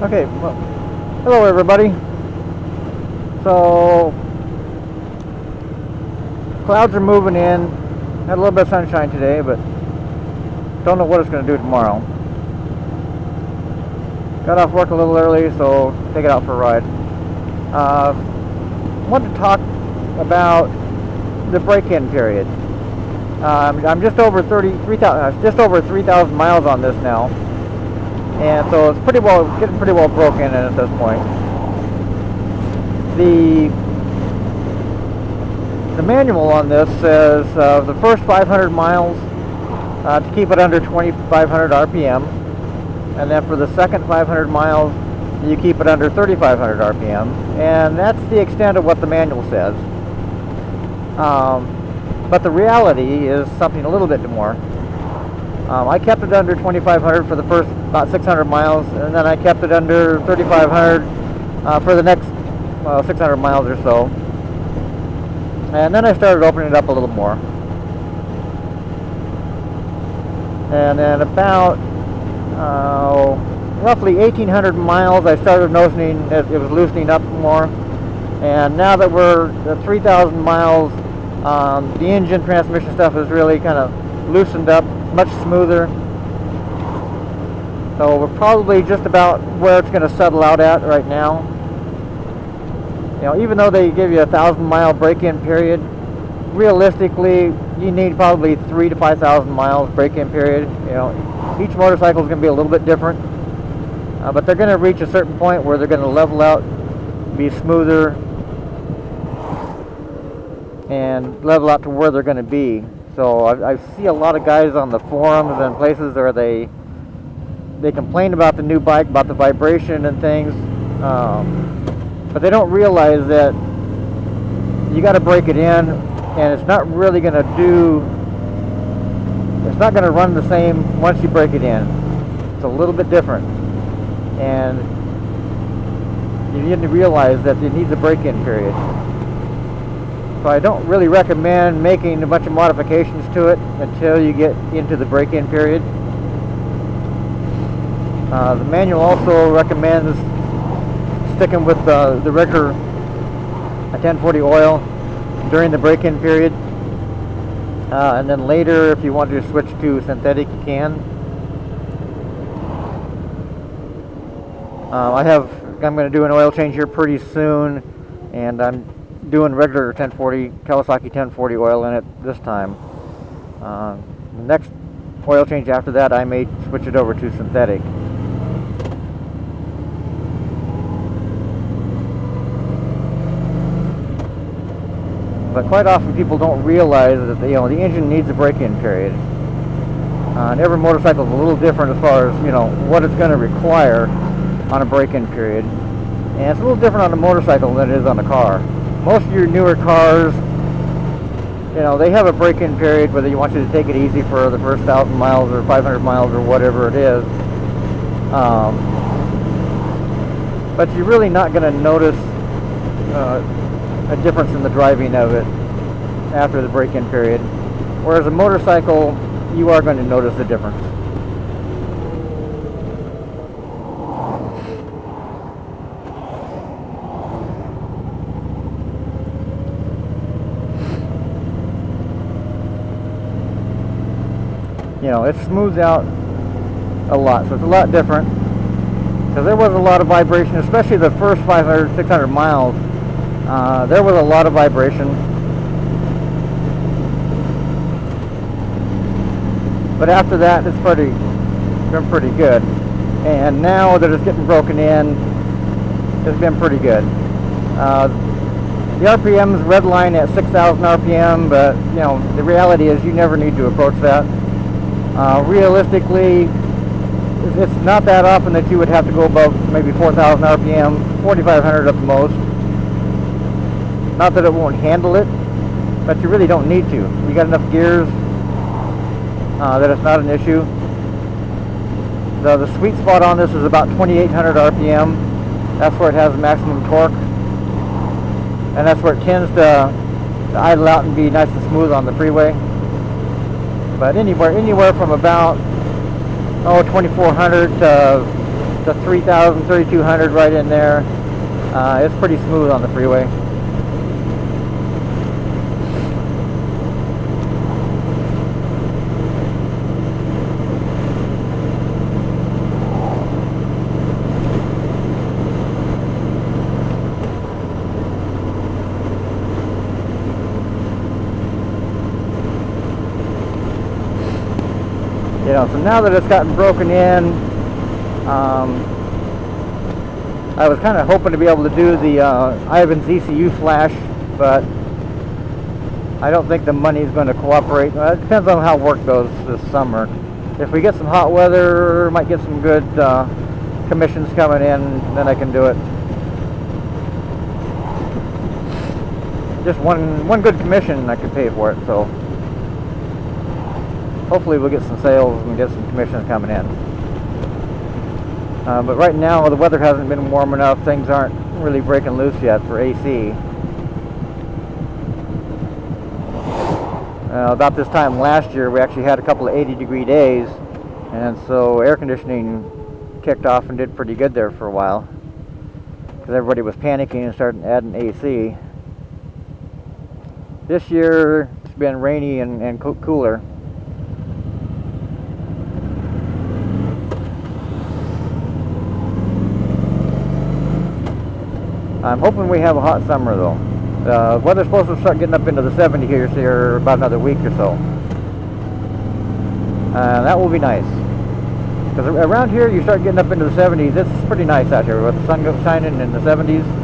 Okay, well, hello everybody. So, clouds are moving in. Had a little bit of sunshine today, but don't know what it's going to do tomorrow. Got off work a little early, so take it out for a ride. Wanted to talk about the break-in period. I'm just over 3,000 miles on this now, and so it's getting pretty well broken in at this point. The manual on this says the first 500 miles to keep it under 2,500 RPM, and then for the second 500 miles you keep it under 3,500 RPM, and that's the extent of what the manual says. But the reality is something a little bit more. I kept it under 2,500 for the first about 600 miles, and then I kept it under 3,500 for the next 600 miles or so. And then I started opening it up a little more. And then about roughly 1,800 miles, I started noticing it was loosening up more. And now that we're at 3,000 miles, the engine transmission stuff is really kind of loosened up, much smoother. So we're probably just about where it's going to settle out at right now. You know, even though they give you a 1,000-mile break-in period, realistically, you need probably 3,000 to 5,000 miles break-in period. You know, each motorcycle is going to be a little bit different, but they're going to reach a certain point where they're going to level out, be smoother, and level out to where they're going to be. So I see a lot of guys on the forums and places where they complain about the new bike, about the vibration and things, but they don't realize that you got to break it in, and it's not really going to it's not going to run the same once you break it in. It's a little bit different, and you need to realize that it needs a break-in period. So I don't really recommend making a bunch of modifications to it until you get into the break-in period. The manual also recommends sticking with the regular 1040 oil during the break-in period, and then later, if you want to switch to synthetic, you can. I'm going to do an oil change here pretty soon, and I'm doing regular 1040 Kawasaki 1040 oil in it this time. The next oil change after that, I may switch it over to synthetic. But quite often people don't realize that the engine needs a break-in period. And every motorcycle is a little different as far as what it's going to require on a break-in period, and it's a little different on a motorcycle than it is on a car. Most of your newer cars, they have a break-in period whether you want you to take it easy for the first 1,000 miles or 500 miles or whatever it is. But you're really not going to notice a difference in the driving of it after the break-in period. Whereas a motorcycle, you are going to notice a difference. It smooths out a lot, so it's a lot different, because there was a lot of vibration, especially the first 500, 600 miles. There was a lot of vibration, but after that it's been pretty good, and now that it's getting broken in, it's been pretty good. The RPM's redline at 6,000 RPM, but the reality is you never need to approach that. Realistically, it's not that often that you would have to go above maybe 4,000 RPM, 4,500 at the most. Not that it won't handle it, but you really don't need to. You got enough gears that it's not an issue. The sweet spot on this is about 2,800 RPM. That's where it has the maximum torque, and that's where it tends to idle out and be nice and smooth on the freeway. But anywhere from about 2,400 to up to 3,000, 3,200 right in there. It's pretty smooth on the freeway. You know, so now that it's gotten broken in, I was kind of hoping to be able to do the Ivan's ECU flash, but I don't think the money's going to cooperate. It depends on how work goes this summer. If we get some hot weather, might get some good commissions coming in, then I can do it. Just one good commission, I could pay for it. So hopefully we'll get some sales and get some commissions coming in. But right now the weather hasn't been warm enough. Things aren't really breaking loose yet for AC. About this time last year we actually had a couple of 80-degree days, and so air conditioning kicked off and did pretty good there for a while because everybody was panicking and started adding AC. This year it's been rainy and cooler. I'm hoping we have a hot summer though. The weather's supposed to start getting up into the 70s here about another week or so. That will be nice. Because around here you start getting up into the 70s. It's pretty nice out here with the sun shining in the 70s.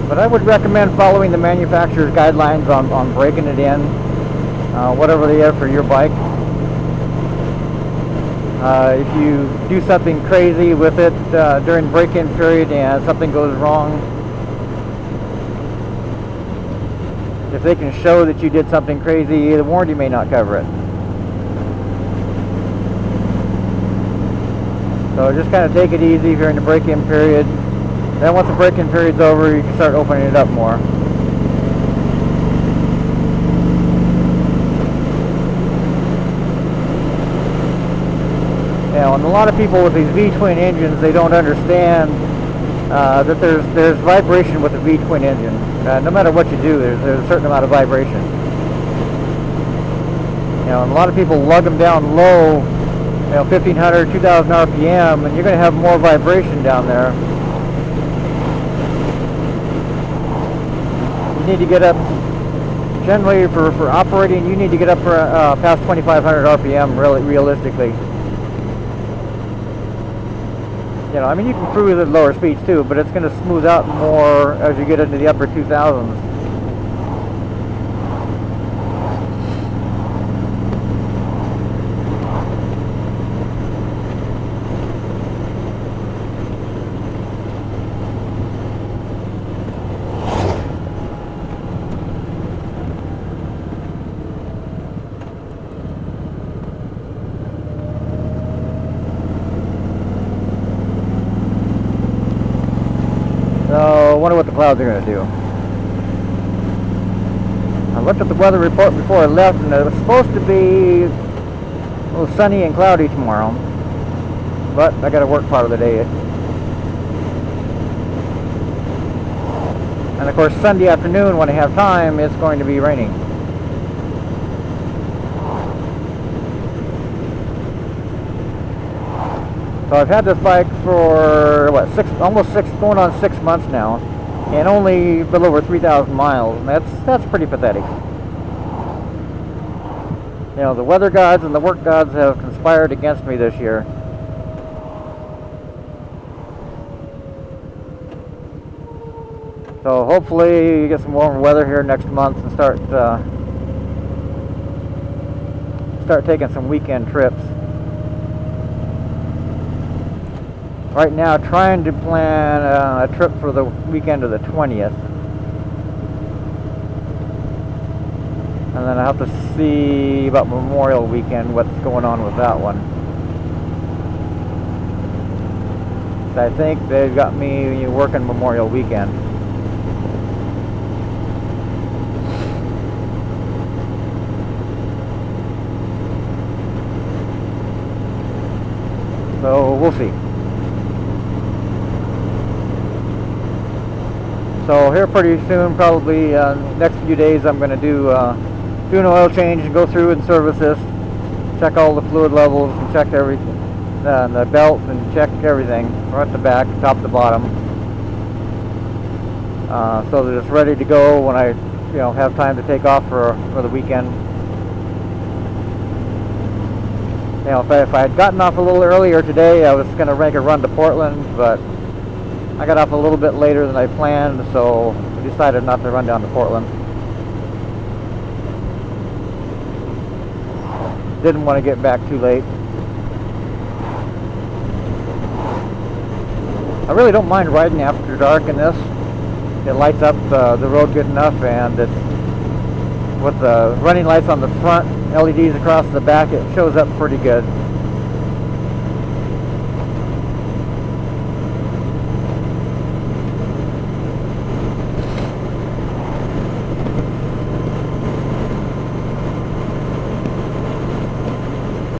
But I would recommend following the manufacturer's guidelines on breaking it in, whatever they are for your bike. If you do something crazy with it during break-in period and something goes wrong, if they can show that you did something crazy, the warranty may not cover it. So just kind of take it easy during the break-in period. Then once the break-in period's over, you can start opening it up more. You know, and a lot of people with these V-twin engines, they don't understand that there's vibration with the V-twin engine. No matter what you do, there's a certain amount of vibration. You know, and a lot of people lug them down low, you know, 1,500, 2,000 RPM, and you're going to have more vibration down there. You need to get up, generally for operating, you need to get up past 2,500 RPM realistically. You know, I mean, you can cruise at lower speeds too, but it's going to smooth out more as you get into the upper 2000s. So, I wonder what the clouds are going to do. I looked at the weather report before I left, and it was supposed to be a little sunny and cloudy tomorrow. But I got to work part of the day. And of course, Sunday afternoon, when I have time, it's going to be raining. So I've had this bike for what, going on 6 months now, and only a little over 3,000 miles. And that's pretty pathetic. You know, the weather gods and the work gods have conspired against me this year. So hopefully you get some warmer weather here next month and start taking some weekend trips. Right now, trying to plan a trip for the weekend of the 20th. And then I have to see about Memorial Weekend, what's going on with that one. I think they've got me working Memorial Weekend. So we'll see. So here pretty soon, probably next few days, I'm going to do an oil change and go through and service this, check all the fluid levels and check everything, the belt and check everything, front to back, top to bottom, so that it's ready to go when I have time to take off for the weekend. If I had gotten off a little earlier today, I was going to make a run to Portland, but I got off a little bit later than I planned, so I decided not to run down to Portland. Didn't want to get back too late. I really don't mind riding after dark in this. It lights up the road good enough, and it's with the running lights on the front, LEDs across the back, it shows up pretty good.